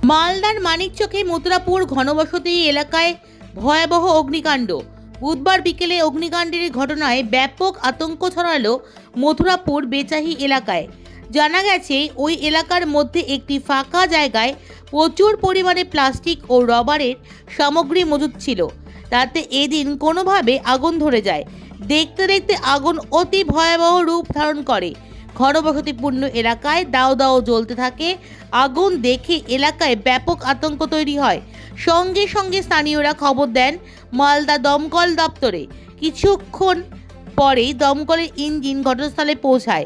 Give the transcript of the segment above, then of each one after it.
মালদার মানিকচকে মথুরাপুর ঘনবসতি এলাকায় ভয়াবহ অগ্নিকাণ্ড। বুধবার বিকেলে অগ্নিকাণ্ডের ঘটনায় ব্যাপক আতঙ্ক ছড়ালো মথুরাপুর বেচাহি এলাকায়। জানা গেছে, ওই এলাকার মধ্যে একটি ফাঁকা জায়গায় প্রচুর পরিমাণে প্লাস্টিক ও রবারের সামগ্রী মজুদ ছিল। তাতে এদিন কোনোভাবে আগুন ধরে যায়। দেখতে দেখতে আগুন অতি ভয়াবহ রূপ ধারণ করে। ঘনবসতিপূর্ণ এলাকায় দাও দাও জ্বলতে থাকে। আগুন দেখে এলাকায় ব্যাপক আতঙ্ক তৈরি হয়। সঙ্গে সঙ্গে স্থানীয়রা খবর দেন মালদা দমকল দপ্তরে। কিছুক্ষণ পরেই দমকলের ইঞ্জিন ঘটনাস্থলে পৌঁছায়।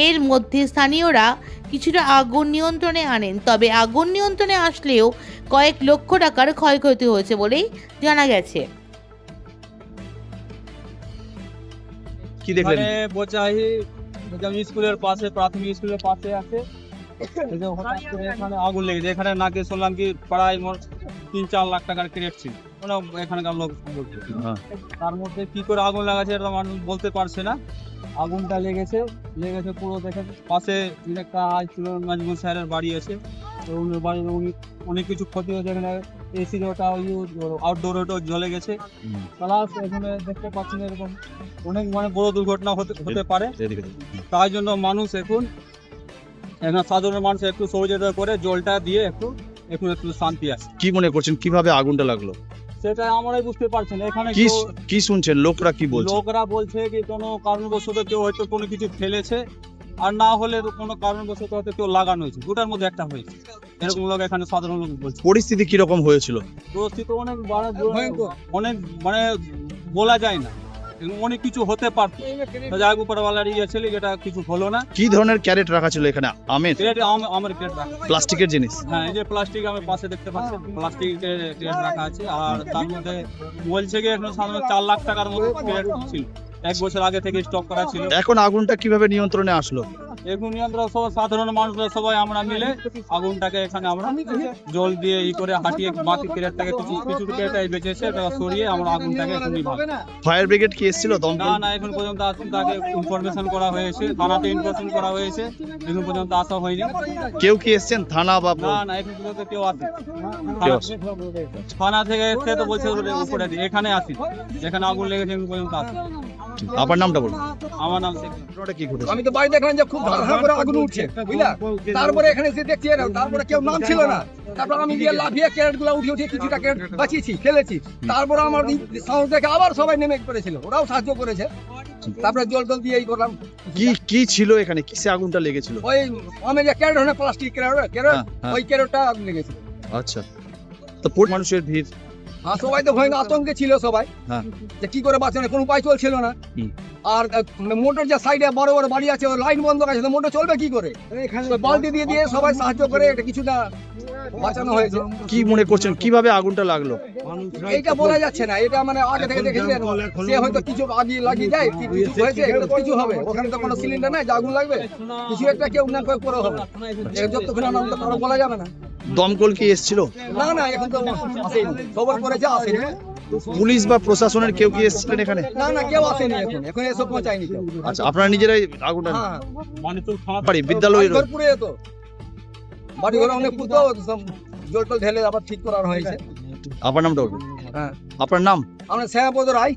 এর মধ্যে স্থানীয়রা কিছুটা আগুন নিয়ন্ত্রণে আনেন। তবে আগুন নিয়ন্ত্রণে আসলেও কয়েক লক্ষ টাকার ক্ষয়ক্ষতি হয়েছে বলেই জানা গেছে। কি দেখলেন? বোচাহি স্কুলের পাশে, প্রাথমিক স্কুলের পাশে আছে। এখানে আগুন লেগেছে। এখানে নাকি শুনলাম কি প্রায় 3-4 লাখ টাকার ক্রেট ছিল। এখানকার লোক বলছে। তার মধ্যে কি করে আগুন লাগাছে এটা মানুষ বলতে পারছে না। আগুনটা লেগেছে পুরো দেখে পাশে একটা নাজমুল স্যারের বাড়ি আছে। তো উনার বাড়ির অনেক কিছু ক্ষতি হয়েছে। এখানে এসি ওটা আউটডোর ওটাও জ্বলে গেছে। প্লাস এখানে দেখতে পাচ্ছেন এরকম অনেক বড় দুর্ঘটনা হতে পারে। তাই জন্য মানুষ এখানে সাধারণ মানুষ একটু সহযোগিতা করে জলটা দিয়ে একটু শান্তি আসে। কি মনে করছেন কিভাবে আগুনটা লাগলো? সেটা আমরাই বুঝতে পারছি না। এখানে কি শুনছেন, লোকরা কি বলছে? লোকরা বলছে কি কোনো কারণবশত কেউ হয়তো কোনো কিছু ফেলেছে, আর না হলে কোনো কারণবশত হয়তো কেউ লাগানো হয়েছে। দুটার মধ্যে একটা হয়েছে, এরকম লোক এখানে সাধারণ লোক বলছে। পরিস্থিতি কিরকম হয়েছিল? পরিস্থিতি অনেক বলা যায় না, অনেক কিছু হতে পারতো। যাই উপরওয়ালার ছিল, যেটা কিছু হলো না। কি ধরনের ক্যারেট রাখা ছিল এখানে? আমের ক্রেট রাখা, প্লাস্টিকের জিনিস। হ্যাঁ, এই যে প্লাস্টিক আমি পাশে দেখতে পাচ্ছি, প্লাস্টিকের ক্রেট রাখা আছে। আর তার মধ্যে বলছে কি এখন সাধারণত 4 লাখ টাকার মতো ক্রেট ছিল, 1 বছর আগে থেকে স্টক করা ছিল। এখন আগুনটা কিভাবে নিয়ন্ত্রণে আসলো? এখন নিয়ন্ত্রণ সবাই সাধারণ মানুষরা সবাই আমরা মিলে আগুনটাকে এখানে আমরা জল দিয়ে করে হাঁটিয়ে বাকি ক্রেটটাকে কিছু ক্রেটাই বেঁচেছে, সরিয়ে আমরা আগুনটাকে এখন নিভাবো। ফায়ার ব্রিগেড কি এসেছিল? না, এখন পর্যন্ত তাকে ইনফরমেশন করা হয়েছে, থানাতে ইনফরমেশন করা হয়েছে, এখন পর্যন্ত আসা হয়নি। কেউ কি এসেছেন থানা বা? না, এখন পর্যন্ত কেউ আসে। থানা থেকে এসে তো বলছে উপরে এখানে আসি, যেখানে আগুন লেগেছে এখন পর্যন্ত আসে। আপনার নামটা বলুন। আমার নাম শেখ। কি ঘটেছে? আমি তো বাড়ি দেখলাম যে খুব ধারধার করে আগুন উঠছে, বুঝলা? তারপরে এখানে এসে দেখছি তারপরে কেউ নাম ছিল না। তারপর আমি গিয়ে লাফিয়ে ক্যারেট গুলা উঠিয়ে কিছুটা ক্যারেট বাঁচিয়েছি, ফেলেছি। তারপরে আমার সাহস দেখে আবার সবাই নেমে পড়েছিল, ওরাও সাহায্য করেছে। তারপরে জল দিয়ে করলাম। কি ছিল এখানে? কিসে আগুনটা লেগেছিল? ওই আমি যে ক্যারেট হয় প্লাস্টিক ক্যারেট, ওই ক্যারেটটা আগুন লেগেছিল। আচ্ছা, তো মানুষের ভিড়। হ্যাঁ, সবাই তো ভয় আতঙ্কে ছিল সবাই, যে কি করে বাঁচানো, কোনো উপায় চলছিল না। আর মোটর যে সাইডে বড় বড় বাড়ি আছে, লাইন বন্ধ আছে, মোটর চলবে কি করে? বালতি দিয়ে সবাই সাহায্য করে এটা কিছুটা বাঁচানো হয়েছে। কি মনে করছেন কিভাবে আগুনটা লাগলো? এইটা বলা যাচ্ছে না, এটা মানে আগে থেকে দেখেছিলেন, সে হয়তো কিছু আগে লাগিয়ে যায়, কিছু হয়েছে, কিছু হবে। ওখানে তো কোনো সিলিন্ডার নাই যে আগুন লাগবে, কিছু একটা কেউ না কেউ করে হবে। যতক্ষণ না বলা যাবে না। দমকল কি এসেছিল? না, এখন তো আসেনি, খবর করেছে আসেনি। পুলিশ বা প্রশাসনের কেউ কি এসেছিলেন এখানে? না, কেউ আসেনি এখন এসব পৌঁছায়নি কেউ। আচ্ছা, আপনারা নিজেরাই আগুনটা? বাড়ি বিদ্যালয়ের তো বাড়ি ঘরে অনেক পুতো জল টল ঢেলে আবার ঠিক করার হয়েছে। আপনার নামটা বলুন। হ্যাঁ, আপনার নাম? আমরা শ্যামপদ রায়।